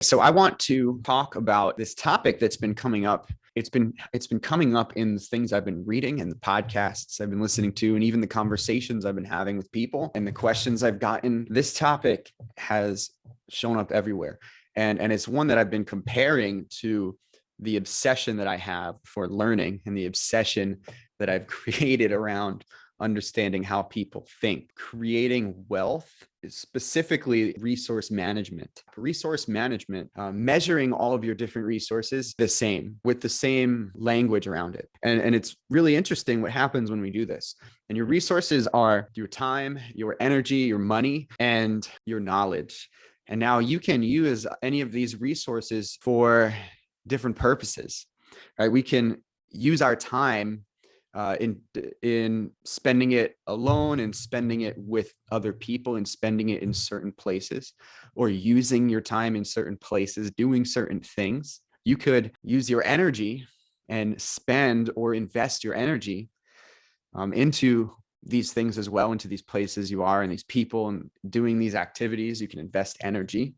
So I want to talk about this topic that's been coming up. It's been coming up in the things I've been reading and the podcasts I've been listening to, and even the conversations I've been having with people and the questions I've gotten. This topic has shown up everywhere. And it's one that I've been comparing to the obsession that I have for learning and the obsession that I've created around understanding how people think. Creating wealth is specifically resource management. Resource management, measuring all of your different resources the same, with the same language around it. And it's really interesting what happens when we do this. And your resources are your time, your energy, your money, and your knowledge. And now you can use any of these resources for different purposes, right? We can use our time in spending it alone and spending it with other people and spending it in certain places, or using your time in certain places, doing certain things. You could use your energy and spend or invest your energy into these things as well, into these places you are and these people and doing these activities. You can invest energy,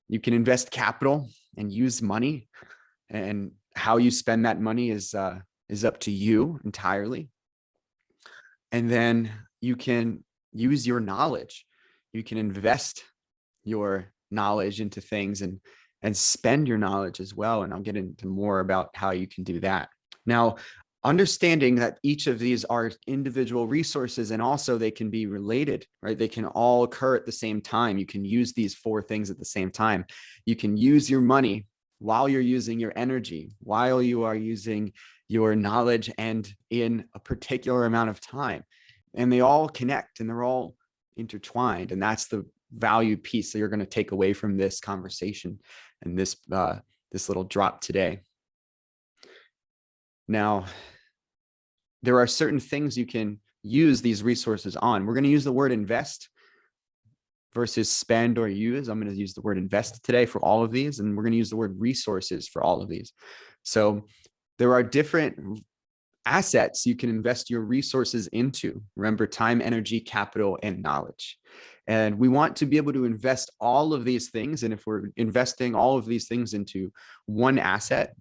you can invest capital and use money, and how you spend that money is up to you entirely. And then you can use your knowledge. You can invest your knowledge into things and spend your knowledge as well. And I'll get into more about how you can do that. Now, understanding that each of these are individual resources, and also they can be related, right? They can all occur at the same time. You can use these four things at the same time. You can use your money while you're using your energy, while you are using your knowledge, and in a particular amount of time. And they all connect and they're all intertwined. And that's the value piece that you're going to take away from this conversation and this little drop today. Now, there are certain things you can use these resources on. We're going to use the word invest versus spend or use. I'm going to use the word invest today for all of these, and we're going to use the word resources for all of these. So there are different assets you can invest your resources into. Remember, time, energy, capital, and knowledge. And we want to be able to invest all of these things. And if we're investing all of these things into one asset,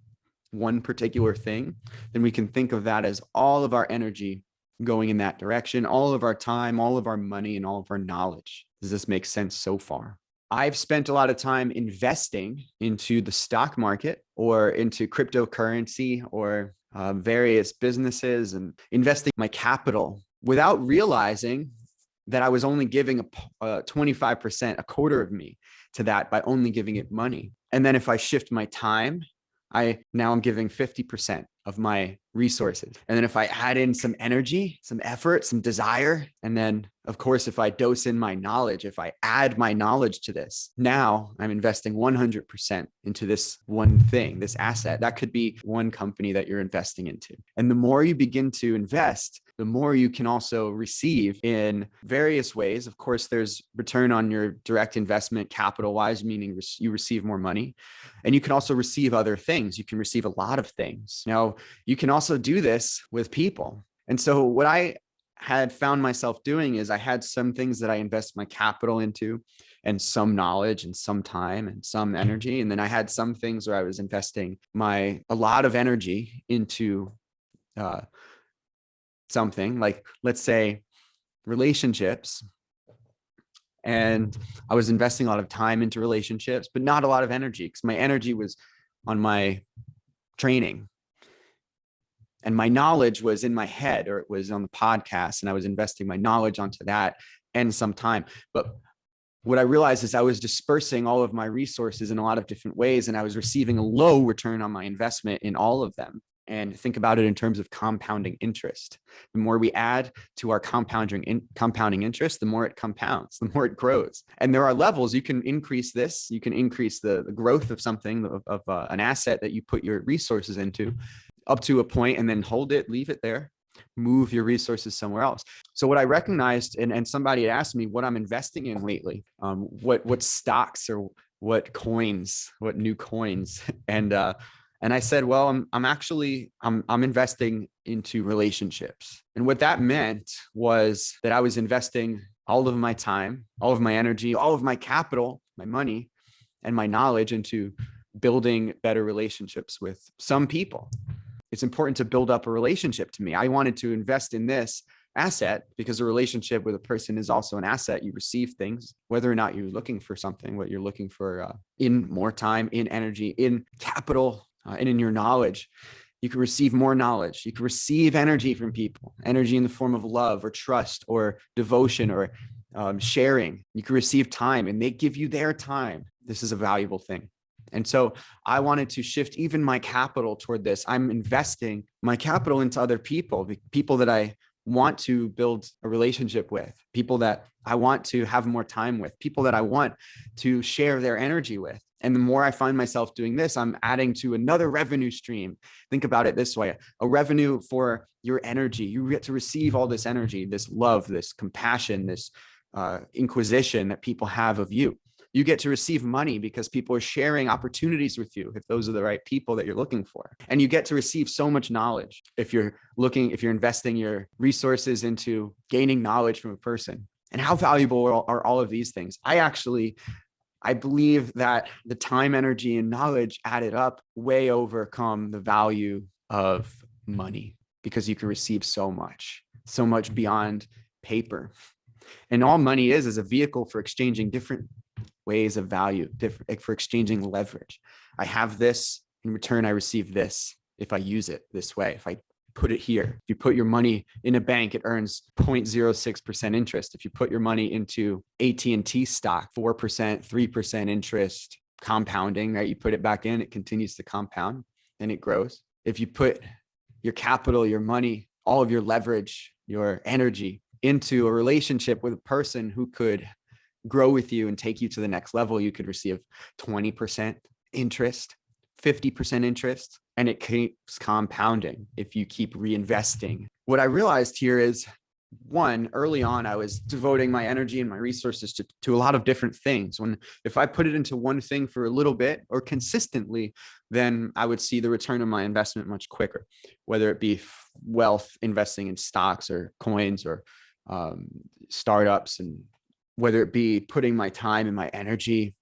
one particular thing, then we can think of that as all of our energy going in that direction, all of our time, all of our money, and all of our knowledge. Does this make sense so far? I've spent a lot of time investing into the stock market or into cryptocurrency or various businesses, and investing my capital without realizing that I was only giving a 25%, a quarter of me to that, by only giving it money. And then if I shift my time, now I'm giving 50% of my resources. And then if I add in some energy, some effort, some desire, and then of course, if I dose in my knowledge, if I add my knowledge to this, now I'm investing 100% into this one thing, this asset. That could be one company that you're investing into. And the more you begin to invest, the more you can also receive in various ways. Of course, there's return on your direct investment capital wise, meaning you receive more money. And you can also receive other things. You can receive a lot of things. Now, you can also do this with people. And so what I had found myself doing is I had some things that I invest my capital into, and some knowledge and some time and some energy. And then I had some things where I was investing a lot of energy into something like, let's say, relationships. And I was investing a lot of time into relationships, but not a lot of energy, because my energy was on my training. And my knowledge was in my head, or it was on the podcast, and I was investing my knowledge onto that and some time. But what I realized is I was dispersing all of my resources in a lot of different ways, and I was receiving a low return on my investment in all of them. And think about it in terms of compounding interest. The more we add to our compounding interest, the more it compounds, the more it grows. And there are levels. You can increase this. You can increase the growth of something, of an asset that you put your resources into, up to a point, and then hold it, leave it there, move your resources somewhere else. So what I recognized, and somebody asked me what I'm investing in lately, what stocks or what coins, what new coins. And I said, well, I'm investing into relationships. And what that meant was that I was investing all of my time, all of my energy, all of my capital, my money, and my knowledge into building better relationships with some people. It's important to build up a relationship to me. I wanted to invest in this asset because a relationship with a person is also an asset. You receive things, whether or not you're looking for something, what you're looking for in more time, in energy, in capital, and in your knowledge. You can receive more knowledge. You can receive energy from people, energy in the form of love or trust or devotion or sharing. You can receive time, and they give you their time. This is a valuable thing. And so I wanted to shift even my capital toward this. I'm investing my capital into other people, people that I want to build a relationship with, people that I want to have more time with, people that I want to share their energy with. And the more I find myself doing this, I'm adding to another revenue stream. Think about it this way: a revenue for your energy. You get to receive all this energy, this love, this compassion, this inquisition that people have of you. You get to receive money because people are sharing opportunities with you, if those are the right people that you're looking for. And you get to receive so much knowledge if you're investing your resources into gaining knowledge from a person. And how valuable are all of these things? I believe that the time, energy, and knowledge added up way overcome the value of money, because you can receive so much beyond paper. And all money is a vehicle for exchanging different ways of value, for exchanging leverage. I have this, in return I receive this if I use it this way. If I put it here, if you put your money in a bank, it earns 0.06% interest. If you put your money into AT&T stock, 4%, 3% interest, compounding, right? You put it back in, it continues to compound and it grows. If you put your capital, your money, all of your leverage, your energy into a relationship with a person who could grow with you and take you to the next level, you could receive 20% interest, 50% interest, and it keeps compounding if you keep reinvesting. What I realized here is, one, early on, I was devoting my energy and my resources to a lot of different things. If I put it into one thing for a little bit or consistently, then I would see the return on my investment much quicker, whether it be wealth, investing in stocks or coins or startups, and whether it be putting my time and my energy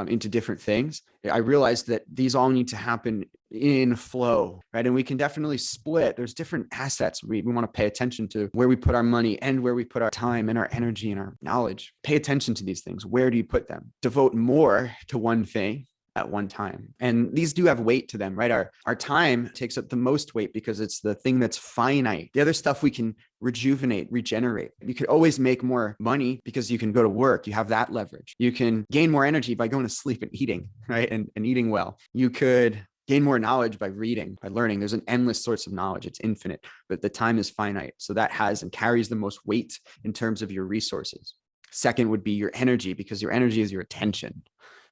into different things. I realized that these all need to happen in flow, right? And we can definitely split. There's different assets. We want to pay attention to where we put our money and where we put our time and our energy and our knowledge. Pay attention to these things. Where do you put them? Devote more to one thing at one time. And these do have weight to them, right? Our time takes up the most weight because it's the thing that's finite. The other stuff we can regenerate. You could always make more money because you can go to work. You have that leverage. You can gain more energy by going to sleep and eating, right? And eating well. You could gain more knowledge by reading, by learning. There's an endless source of knowledge. It's infinite, but the time is finite. So that has and carries the most weight in terms of your resources. Second would be your energy, because your energy is your attention.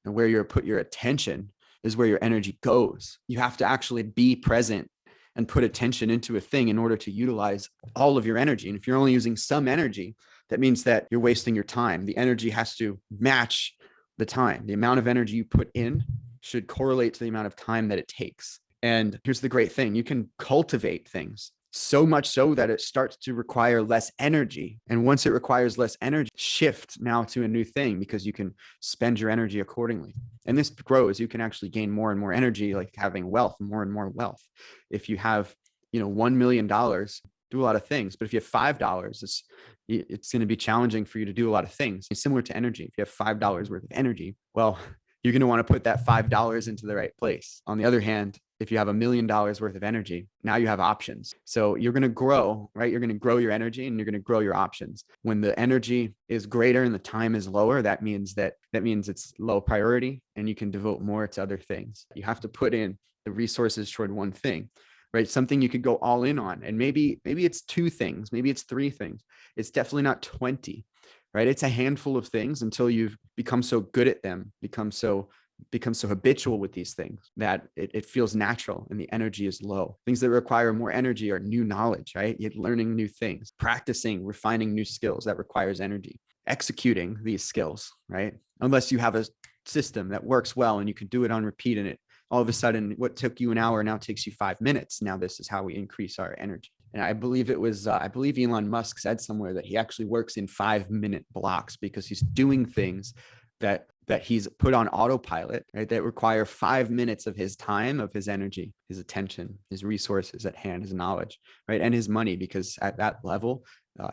And where you put your attention is where your energy goes. You have to actually be present and put attention into a thing in order to utilize all of your energy. And if you're only using some energy, that means that you're wasting your time. The energy has to match the time. The amount of energy you put in should correlate to the amount of time that it takes. And here's the great thing: you can cultivate things so much so that it starts to require less energy. And once it requires less energy, shift now to a new thing, because you can spend your energy accordingly. And this grows. You can actually gain more and more energy, like having wealth, more and more wealth. If you have, $1 million, do a lot of things. But if you have $5, it's going to be challenging for you to do a lot of things. It's similar to energy. If you have $5 worth of energy, well, you're going to want to put that $5 into the right place. On the other hand, if you have $1 million worth of energy, now you have options. So you're going to grow, right? You're going to grow your energy and you're going to grow your options. When the energy is greater and the time is lower, that means it's low priority and you can devote more to other things. You have to put in the resources toward one thing, right? Something you could go all in on. And maybe it's 2 things, maybe it's 3 things. It's definitely not 20, right? It's a handful of things until you've become so good at them, become so habitual with these things that it feels natural and the energy is low. Things that require more energy are new knowledge, right? You're learning new things, practicing, refining new skills. That requires energy. Executing these skills, right? Unless you have a system that works well and you can do it on repeat, and it all of a sudden, what took you an hour now takes you 5 minutes. Now this is how we increase our energy. And I believe Elon Musk said somewhere that he actually works in 5-minute blocks, because he's doing things that that he's put on autopilot, right? That require 5 minutes of his time, of his energy, his attention, his resources at hand, his knowledge, right? And his money, because at that level,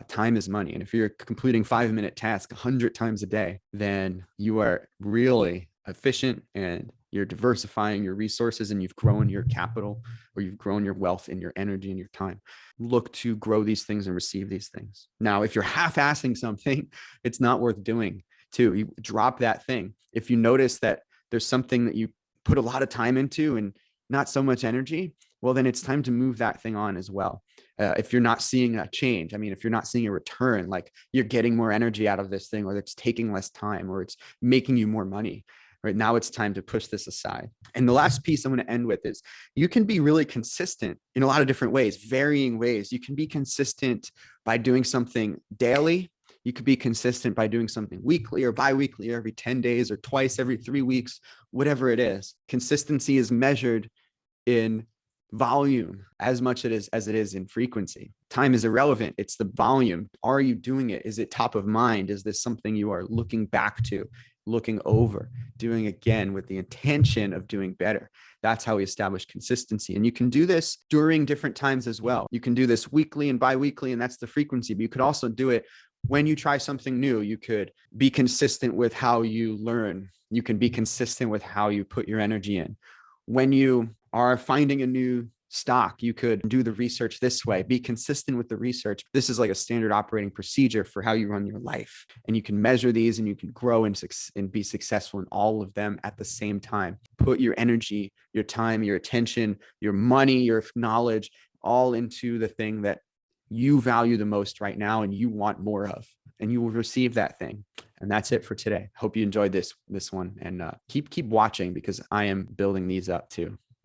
time is money. And if you're completing 5 minute tasks 100 times a day, then you are really efficient and you're diversifying your resources and you've grown your capital, or you've grown your wealth and your energy and your time. Look to grow these things and receive these things. Now, if you're half-assing something, it's not worth doing too. You drop that thing. If you notice that there's something that you put a lot of time into and not so much energy, well, then it's time to move that thing on as well. If you're not seeing a change, I mean, if you're not seeing a return, like you're getting more energy out of this thing, or it's taking less time, or it's making you more money, right now, it's time to push this aside. And the last piece I'm going to end with is you can be really consistent in a lot of different ways, varying ways. You can be consistent by doing something daily. You could be consistent by doing something weekly or biweekly, or every 10 days or twice every 3 weeks, whatever it is. Consistency is measured in volume as much as it is in frequency. Time is irrelevant. It's the volume. Are you doing it? Is it top of mind? Is this something you are looking back to, looking over, doing again with the intention of doing better? That's how we establish consistency. And you can do this during different times as well. You can do this weekly and biweekly, and that's the frequency, but you could also do it when you try something new. You could be consistent with how you learn. You can be consistent with how you put your energy in. When you are finding a new stock, you could do the research this way, be consistent with the research. This is like a standard operating procedure for how you run your life. And you can measure these and you can grow and be successful in all of them at the same time. Put your energy, your time, your attention, your money, your knowledge, all into the thing that you value the most right now and you want more of, and you will receive that thing. And that's it for today. Hope you enjoyed this one, and keep watching, because I am building these up too.